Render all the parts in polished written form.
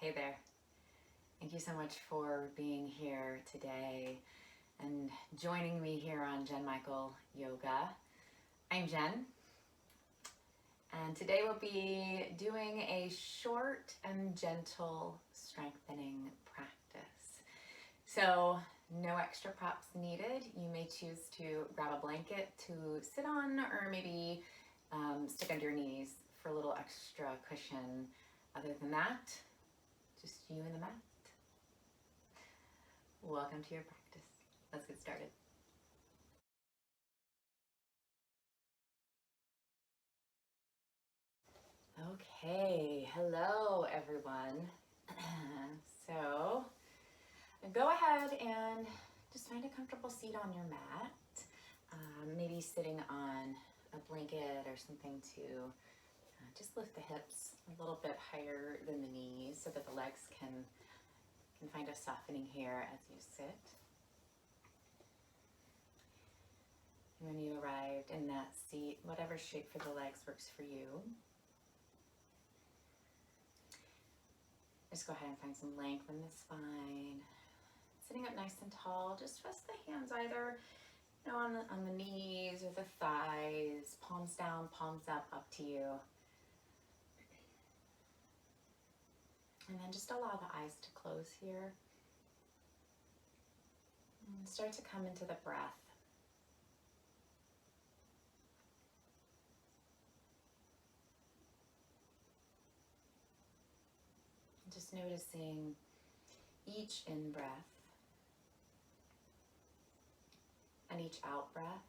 Hey there. Thank you so much for being here today and joining me here on Jen Michael Yoga. I'm Jen, and today we'll be doing a short and gentle strengthening practice. So, no extra props needed. You may choose to grab a blanket to sit on, or maybe stick under your knees for a little extra cushion. Other than that, just you and the mat. Welcome to your practice. Let's get started. Okay, hello everyone. So go ahead and just find a comfortable seat on your mat. Maybe sitting on a blanket or something to just lift the hips a little bit higher than the knees so that the legs can find a softening here as you sit. And when you arrived in that seat, whatever shape for the legs works for you. Just go ahead and find some length in the spine. Sitting up nice and tall, just rest the hands either on the knees or the thighs, palms down, palms up to you. And then just allow the eyes to close here. And start to come into the breath. Just noticing each in-breath and each out-breath.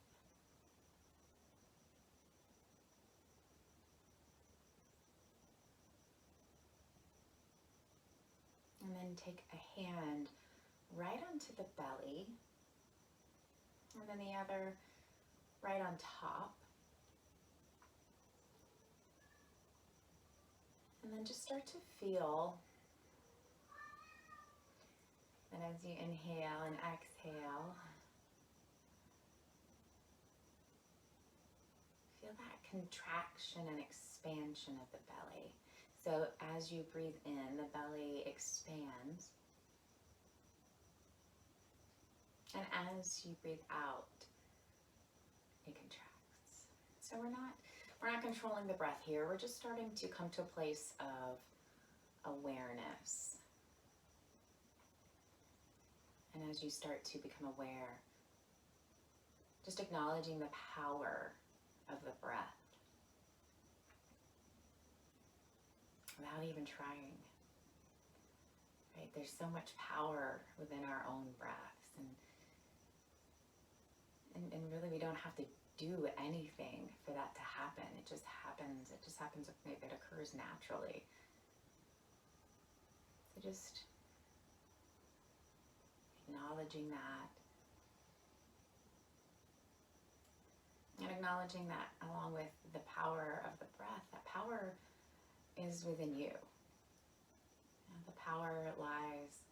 And then take a hand right onto the belly, and then the other right on top. And then just start to feel that as you inhale and exhale, feel that contraction and expansion of the belly. So as you breathe in, the belly expands. And as you breathe out, it contracts. So we're not controlling the breath here. We're just starting to come to a place of awareness. And as you start to become aware, just acknowledging the power of the breath without even trying. Right? There's so much power within our own breaths, and really we don't have to do anything for that to happen. It just happens. It just happens. It occurs naturally. So just acknowledging that, and acknowledging that along with the power of the breath, that power is within you. And the power lies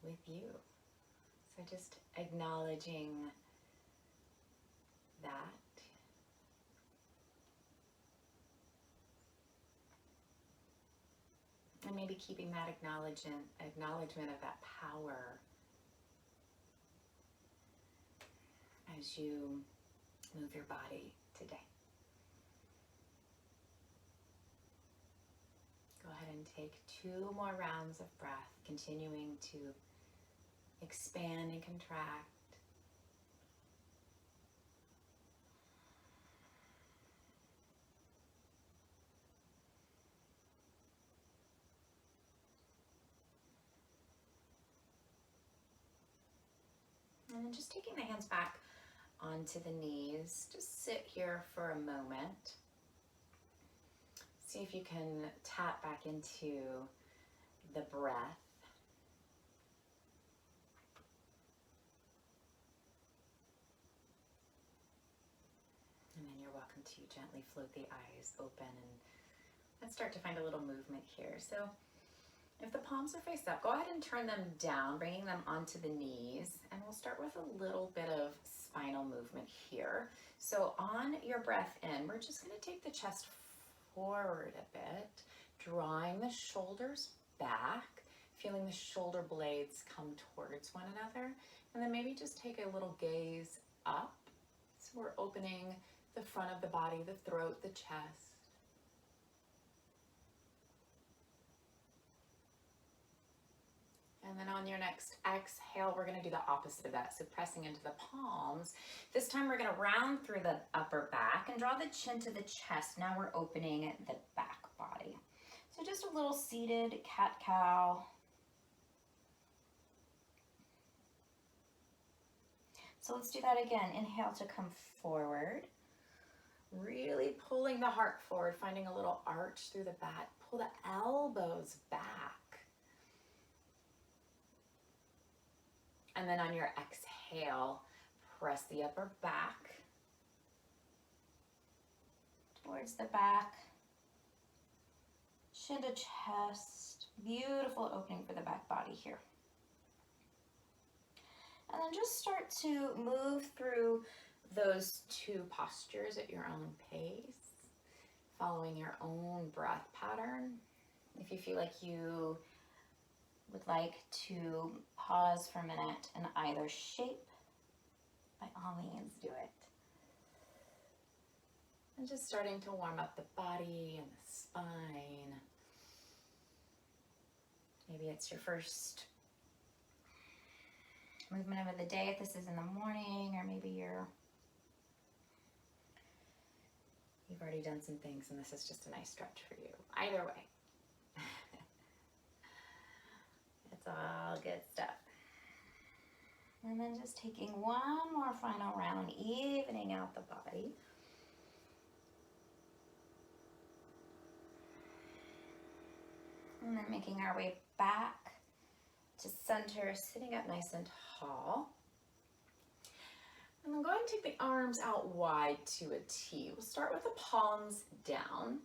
with you. So just acknowledging that. And maybe keeping that acknowledgement of that power as you move your body today. Go ahead and take 2 more rounds of breath, continuing to expand and contract. And then just taking the hands back onto the knees. Just sit here for a moment. See if you can tap back into the breath. And then you're welcome to gently float the eyes open, and let's start to find a little movement here. So if the palms are face up, go ahead and turn them down, bringing them onto the knees. And we'll start with a little bit of spinal movement here. So on your breath in, we're just going to take the chest forward a bit, drawing the shoulders back, feeling the shoulder blades come towards one another, and then maybe just take a little gaze up. So we're opening the front of the body, the throat, the chest. And then on your next exhale, we're going to do the opposite of that. So pressing into the palms. This time we're going to round through the upper back and draw the chin to the chest. Now we're opening the back body. So just a little seated cat-cow. So let's do that again. Inhale to come forward. Really pulling the heart forward, finding a little arch through the back. Pull the elbows back. And then on your exhale, press the upper back towards the back, chin to chest. Beautiful opening for the back body here. And then just start to move through those two postures at your own pace, following your own breath pattern. If you feel like you would like to pause for a minute in either shape, by all means do it. And just starting to warm up the body and the spine. Maybe it's your first movement of the day if this is in the morning, or maybe you've already done some things and this is just a nice stretch for you. Either way. It's all good stuff. And then just taking one more final round, evening out the body. And then making our way back to center, sitting up nice and tall. And then go ahead and take the arms out wide to a T. We'll start with the palms down.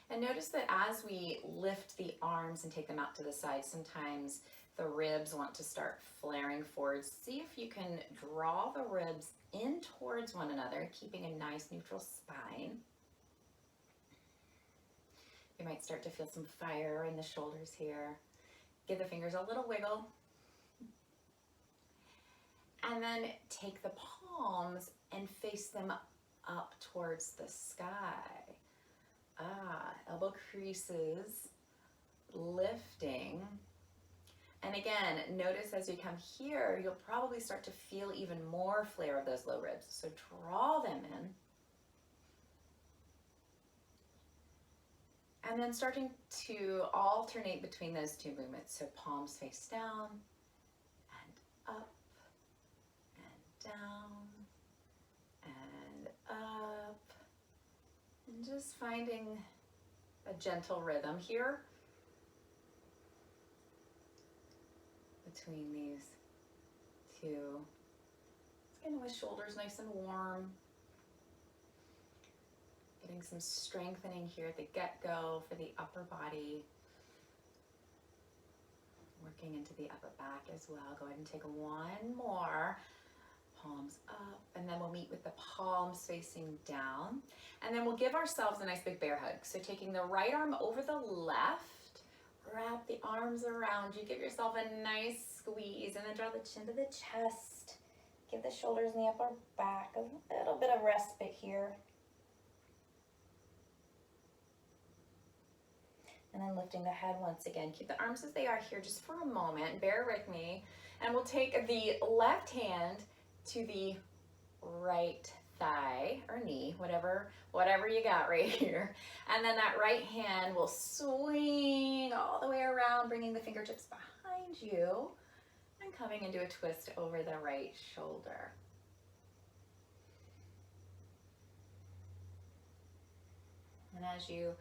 And notice that as we lift the arms and take them out to the side, sometimes the ribs want to start flaring forwards. See if you can draw the ribs in towards one another, keeping a nice neutral spine. You might start to feel some fire in the shoulders here. Give the fingers a little wiggle. And then take the palms and face them up towards the sky. Elbow creases, lifting. And again, notice as you come here, you'll probably start to feel even more flare of those low ribs. So draw them in. And then starting to alternate between those two movements. So palms face down and up and down and up. And just finding a gentle rhythm here between these two. It's getting the shoulders nice and warm. Getting some strengthening here at the get-go for the upper body. Working into the upper back as well. Go ahead and take one more. Palms up, and then we'll meet with the palms facing down. And then we'll give ourselves a nice big bear hug. So taking the right arm over the left, wrap the arms around you, give yourself a nice squeeze, and then draw the chin to the chest. Give the shoulders and the upper back a little bit of respite here. And then lifting the head once again. Keep the arms as they are here just for a moment. Bear with me. And we'll take the left hand to the right thigh or knee, whatever you got right here. And then that right hand will swing all the way around, bringing the fingertips behind you and coming into a twist over the right shoulder. And as you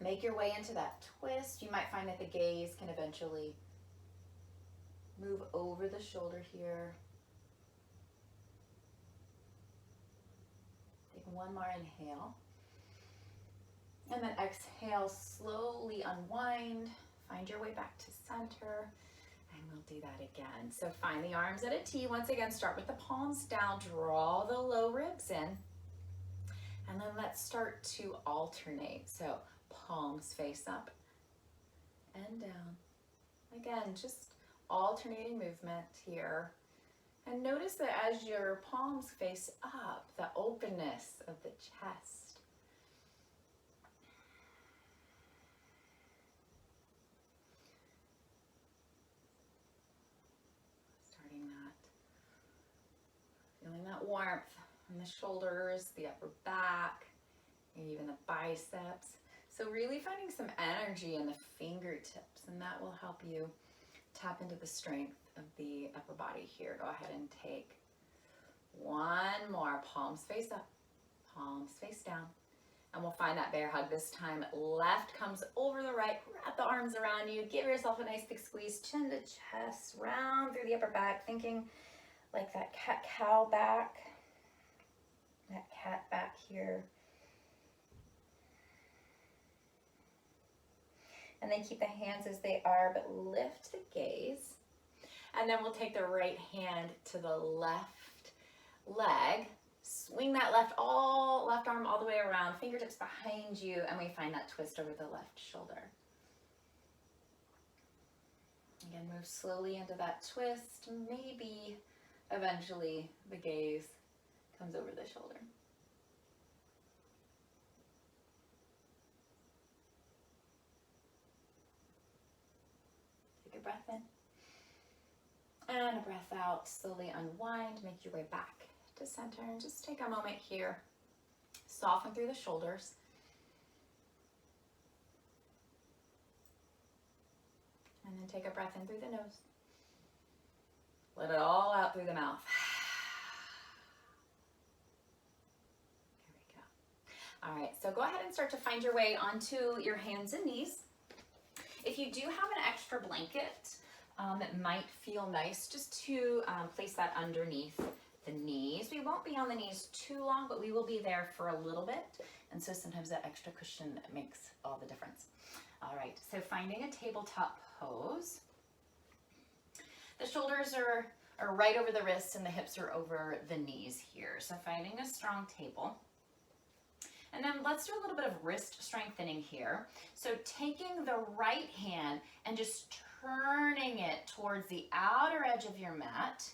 make your way into that twist, you might find that the gaze can eventually move over the shoulder here. Take one more inhale. And then exhale, slowly unwind. Find your way back to center. And we'll do that again. So find the arms at a T. Once again, start with the palms down. Draw the low ribs in. And then let's start to alternate. So palms face up and down. Again, just alternating movement here. And notice that as your palms face up, the openness of the chest. Starting that, feeling that warmth in the shoulders, the upper back, even the biceps. So really finding some energy in the fingertips, and that will help you tap into the strength of the upper body here. Go ahead and take one more. Palms face up, palms face down. And we'll find that bear hug this time. Left comes over the right, wrap the arms around you, give yourself a nice big squeeze, chin to chest, round through the upper back, thinking like that cat-cow back, that cat back here. And then keep the hands as they are, but lift the gaze. And then we'll take the right hand to the left leg. Swing that left arm all the way around, fingertips behind you, and we find that twist over the left shoulder. Again, move slowly into that twist. Maybe eventually the gaze comes over the shoulder. Take a breath in. And a breath out. Slowly unwind, make your way back to center, and just take a moment here. Soften through the shoulders. And then take a breath in through the nose. Let it all out through the mouth. There we go. All right, so go ahead and start to find your way onto your hands and knees. If you do have an extra blanket, it might feel nice just to place that underneath the knees. We won't be on the knees too long, but we will be there for a little bit. And so sometimes that extra cushion makes all the difference. All right, so finding a tabletop pose. The shoulders are right over the wrists and the hips are over the knees here. So finding a strong table. And then let's do a little bit of wrist strengthening here. So taking the right hand and just turning it towards the outer edge of your mat.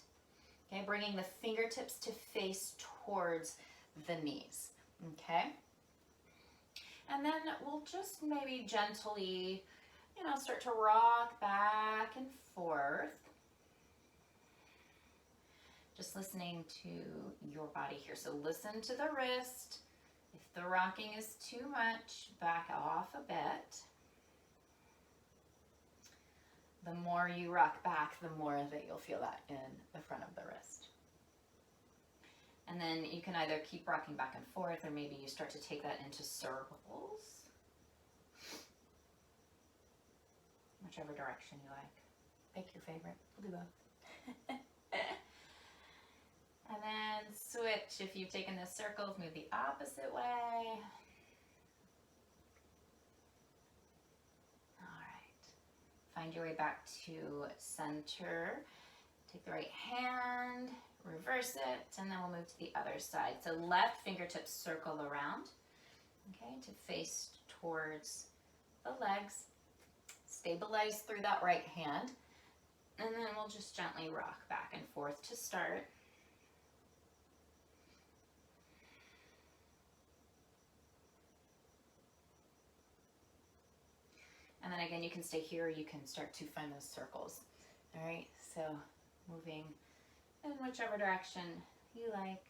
Okay, bringing the fingertips to face towards the knees, okay? And then we'll just maybe gently, start to rock back and forth. Just listening to your body here. So listen to the wrist. If the rocking is too much, back off a bit. The more you rock back, the more that you'll feel that in the front of the wrist. And then you can either keep rocking back and forth, or maybe you start to take that into circles. Whichever direction you like. Pick your favorite. We'll do both. And then switch. If you've taken the circles, move the opposite way. Find your way back to center. Take the right hand, reverse it, and then we'll move to the other side. So left fingertips circle around, okay, to face towards the legs. Stabilize through that right hand, and then we'll just gently rock back and forth to start. And then again, you can stay here, or you can start to find those circles. All right, so moving in whichever direction you like.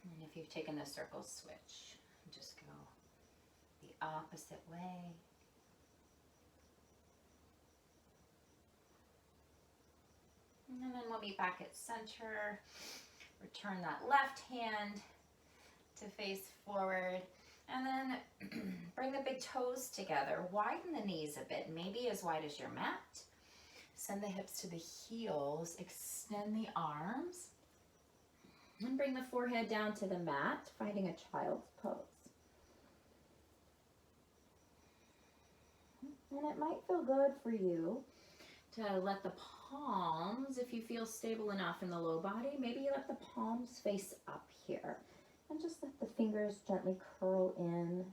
And if you've taken those circles, switch. Just go the opposite way. And then we'll be back at center. Return that left hand to face forward, and then bring the big toes together. Widen the knees a bit, maybe as wide as your mat. Send the hips to the heels, extend the arms, and bring the forehead down to the mat, finding a child's pose. And it might feel good for you to let the palms, if you feel stable enough in the low body, maybe you let the palms face up here. And just let the fingers gently curl in.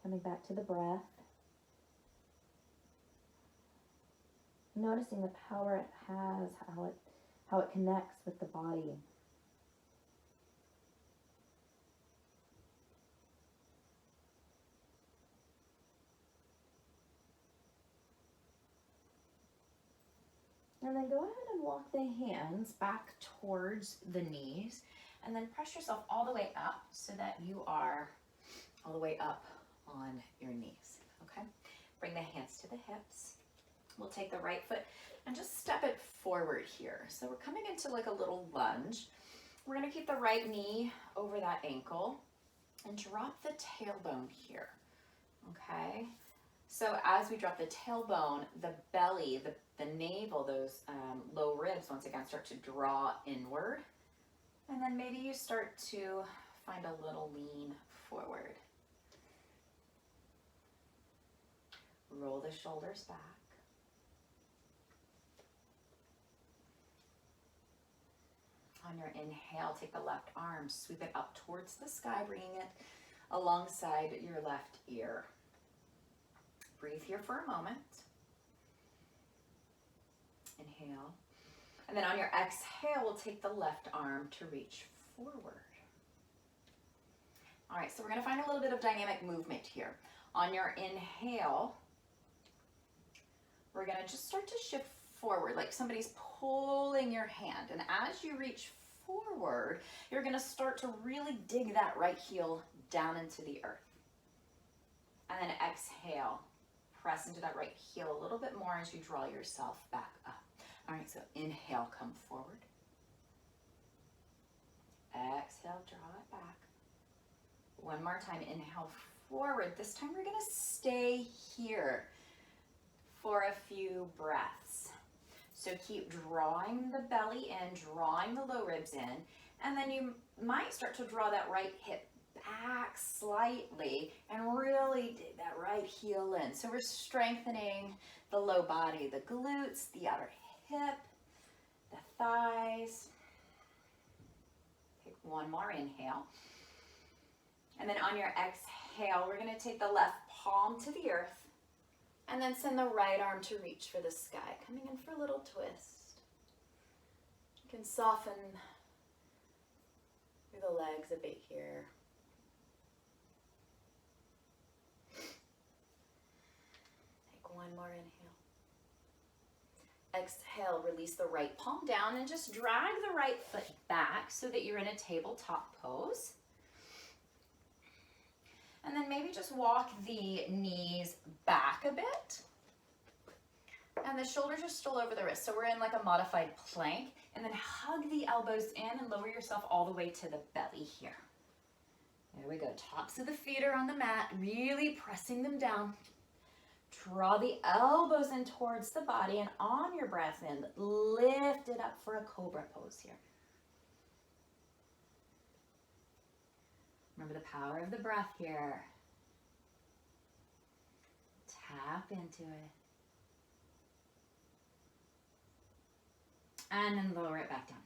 Coming back to the breath. Noticing the power it has, how it connects with the body. And then go ahead and walk the hands back towards the knees, and then press yourself all the way up so that you are all the way up on your knees, okay? Bring the hands to the hips. We'll take the right foot and just step it forward here. So we're coming into like a little lunge. We're gonna keep the right knee over that ankle and drop the tailbone here, okay? So as we drop the tailbone, the belly, the navel, those low ribs, once again, start to draw inward. And then maybe you start to find a little lean forward. Roll the shoulders back. On your inhale, take the left arm, sweep it up towards the sky, bringing it alongside your left ear. Breathe here for a moment. Inhale. And then on your exhale, we'll take the left arm to reach forward. All right, so we're gonna find a little bit of dynamic movement here. On your inhale, we're gonna just start to shift forward, like somebody's pulling your hand. And as you reach forward, you're gonna start to really dig that right heel down into the earth. And then exhale, press into that right heel a little bit more as you draw yourself back up. All right, so inhale, come forward. Exhale, draw it back. One more time, inhale forward. This time we're gonna stay here for a few breaths. So keep drawing the belly in, drawing the low ribs in, and then you might start to draw that right hip back slightly and really dig that right heel in. So we're strengthening the low body, the glutes, the outer hip, the thighs. Take one more inhale. And then on your exhale, we're gonna take the left palm to the earth and then send the right arm to reach for the sky, coming in for a little twist. You can soften through the legs a bit here. Take one more inhale. Exhale, release the right palm down and just drag the right foot back so that you're in a tabletop pose. And then maybe just walk the knees back a bit. And the shoulders are still over the wrists. So we're in like a modified plank. And then hug the elbows in and lower yourself all the way to the belly here. There we go. Tops of the feet are on the mat, really pressing them down. Draw the elbows in towards the body, and on your breath in, lift it up for a cobra pose here. Remember the power of the breath here. Tap into it. And then lower it back down.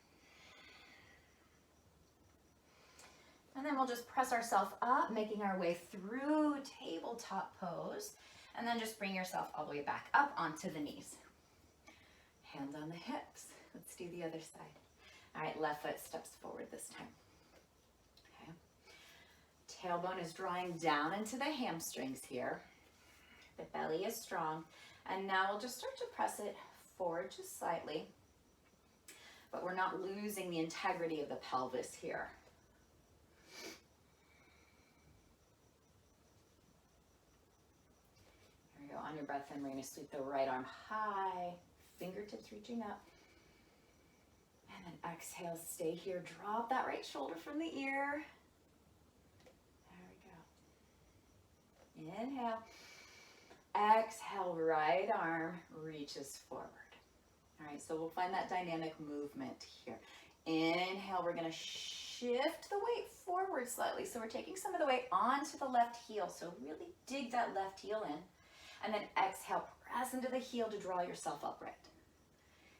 And then we'll just press ourselves up, making our way through tabletop pose. And then just bring yourself all the way back up onto the knees. Hands on the hips. Let's do the other side. All right, left foot steps forward this time. Tailbone is drawing down into the hamstrings here. The belly is strong. And now we'll just start to press it forward just slightly. But we're not losing the integrity of the pelvis here. Here we go. On your breath in, we're going to sweep the right arm high, fingertips reaching up. And then exhale, stay here. Drop that right shoulder from the ear. Inhale, exhale, right arm reaches forward. All right, so we'll find that dynamic movement here. Inhale, we're gonna shift the weight forward slightly. So we're taking some of the weight onto the left heel. So really dig that left heel in. And then exhale, press into the heel to draw yourself upright.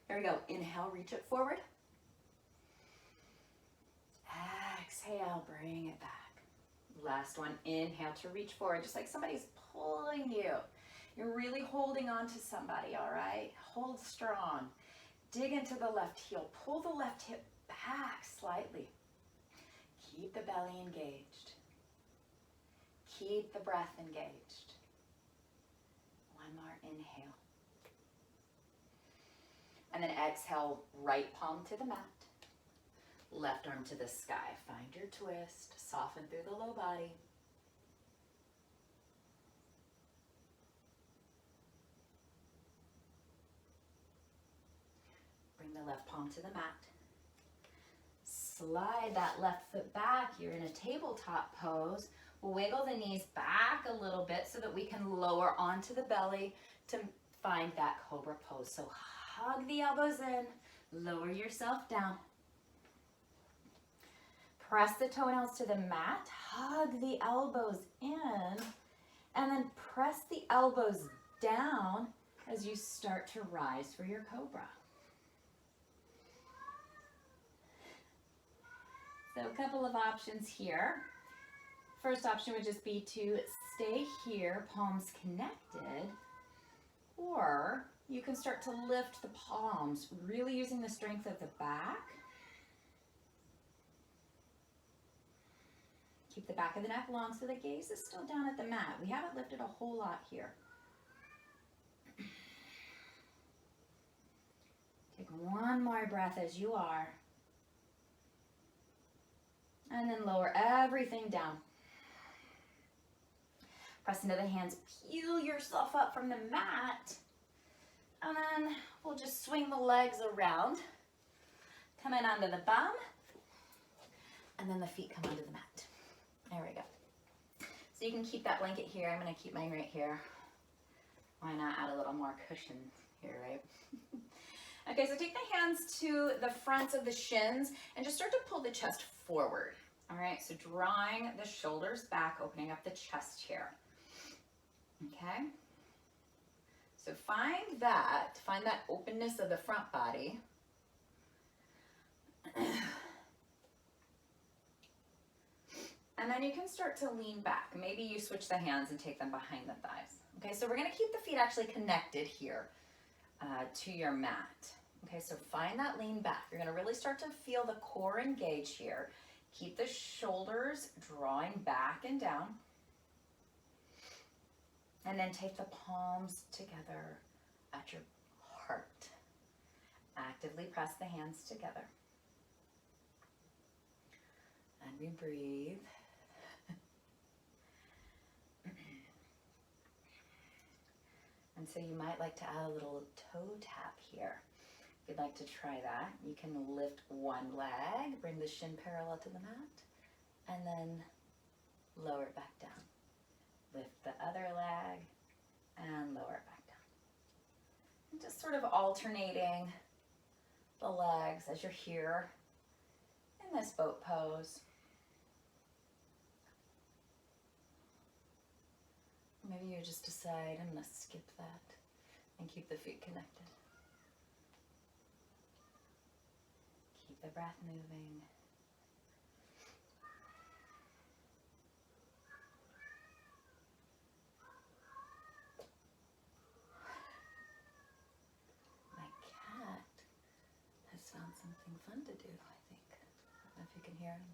Here we go. Inhale, reach it forward. Exhale, bring it back. Last one, inhale to reach forward, just like somebody's pulling you. You're really holding on to somebody, all right? Hold strong. Dig into the left heel. Pull the left hip back slightly. Keep the belly engaged. Keep the breath engaged. One more inhale. And then exhale, right palm to the mat. Left arm to the sky. Find your twist. Soften through the low body. Bring the left palm to the mat. Slide that left foot back. You're in a tabletop pose. Wiggle the knees back a little bit so that we can lower onto the belly to find that cobra pose. So hug the elbows in. Lower yourself down. Press the toenails to the mat, hug the elbows in, and then press the elbows down as you start to rise for your cobra. So a couple of options here. First option would just be to stay here, palms connected, or you can start to lift the palms, really using the strength of the back. Keep the back of the neck long so the gaze is still down at the mat. We haven't lifted a whole lot here. Take one more breath as you are. And then lower everything down. Press into the hands, peel yourself up from the mat. And then we'll just swing the legs around. Come in onto the bum. And then the feet come onto the mat. There we go. So you can keep that blanket here. I'm going to keep mine right here. Why not add a little more cushion here, right? Okay, so take the hands to the fronts of the shins and just start to pull the chest forward. All right, so drawing the shoulders back, opening up the chest here. Okay? So find that openness of the front body. And then you can start to lean back. Maybe you switch the hands and take them behind the thighs. Okay, so we're gonna keep the feet actually connected here to your mat. Okay, so find that lean back. You're gonna really start to feel the core engage here. Keep the shoulders drawing back and down. And then take the palms together at your heart. Actively press the hands together. And we breathe. And so you might like to add a little toe tap here. If you'd like to try that, you can lift one leg, bring the shin parallel to the mat, and then lower it back down. Lift the other leg and lower it back down. And just sort of alternating the legs as you're here in this boat pose. Maybe you just decide, I'm going to skip that and keep the feet connected. Keep the breath moving. My cat has found something fun to do, I think. I don't know if you can hear him.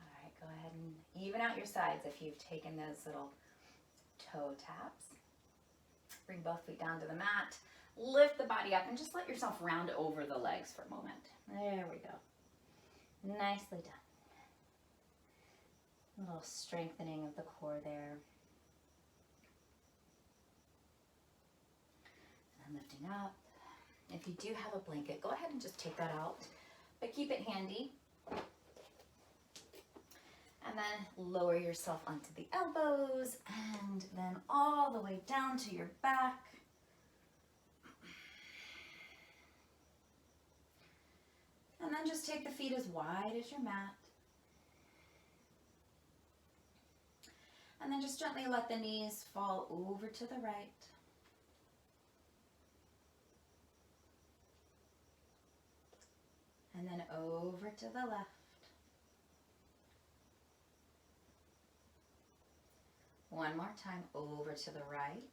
All right, go ahead and even out your sides if you've taken those little toe taps. Bring both feet down to the mat. Lift the body up and just let yourself round over the legs for a moment. There we go. Nicely done. A little strengthening of the core there. And lifting up. If you do have a blanket, go ahead and just take that out, but keep it handy. And then lower yourself onto the elbows and then all the way down to your back. And then just just take the feet as wide as your mat. And then just gently let the knees fall over to the right. And then over to the left. One more time, over to the right.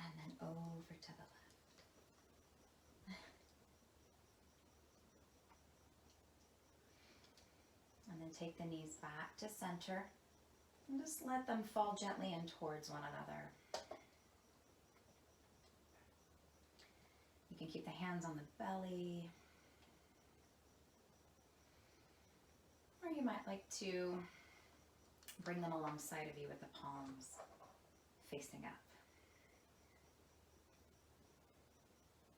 And then over to the left. And then take the knees back to center and just let them fall gently in towards one another. You can keep the hands on the belly. Or you might like to bring them alongside of you with the palms facing up.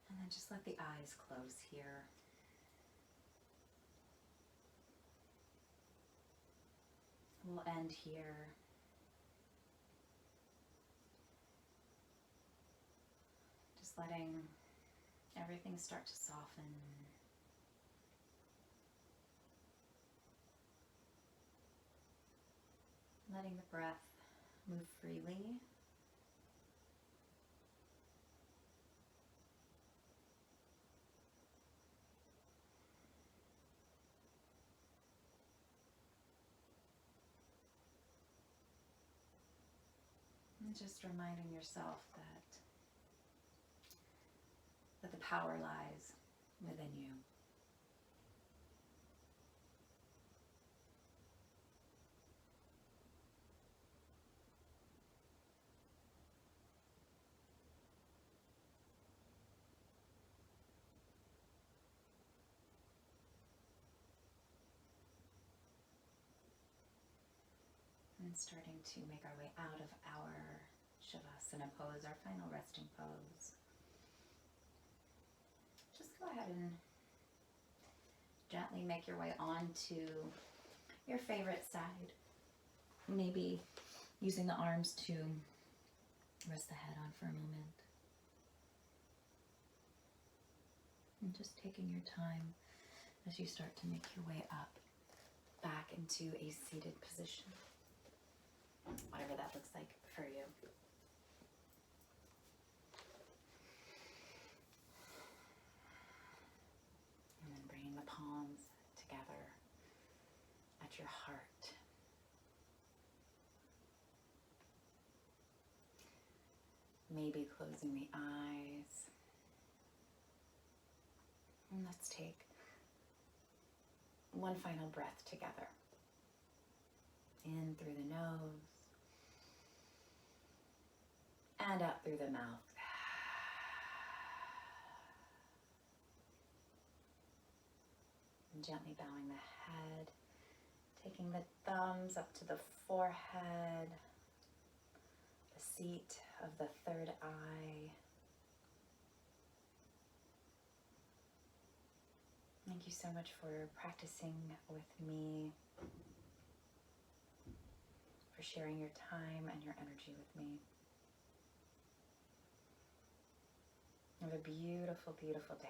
And then just let the eyes close here. We'll end here. Just letting everything start to soften. Letting the breath move freely. And just reminding yourself that the power lies within you. And starting to make our way out of our Shavasana pose, our final resting pose. Just go ahead and gently make your way onto your favorite side. Maybe using the arms to rest the head on for a moment. And just taking your time as you start to make your way up back into a seated position. Whatever that looks like for you. And then bringing the palms together at your heart. Maybe closing the eyes. And let's take one final breath together. In through the nose. And out through the mouth. And gently bowing the head. Taking the thumbs up to the forehead. The seat of the third eye. Thank you so much for practicing with me. For sharing your time and your energy with me. Have a beautiful, beautiful day.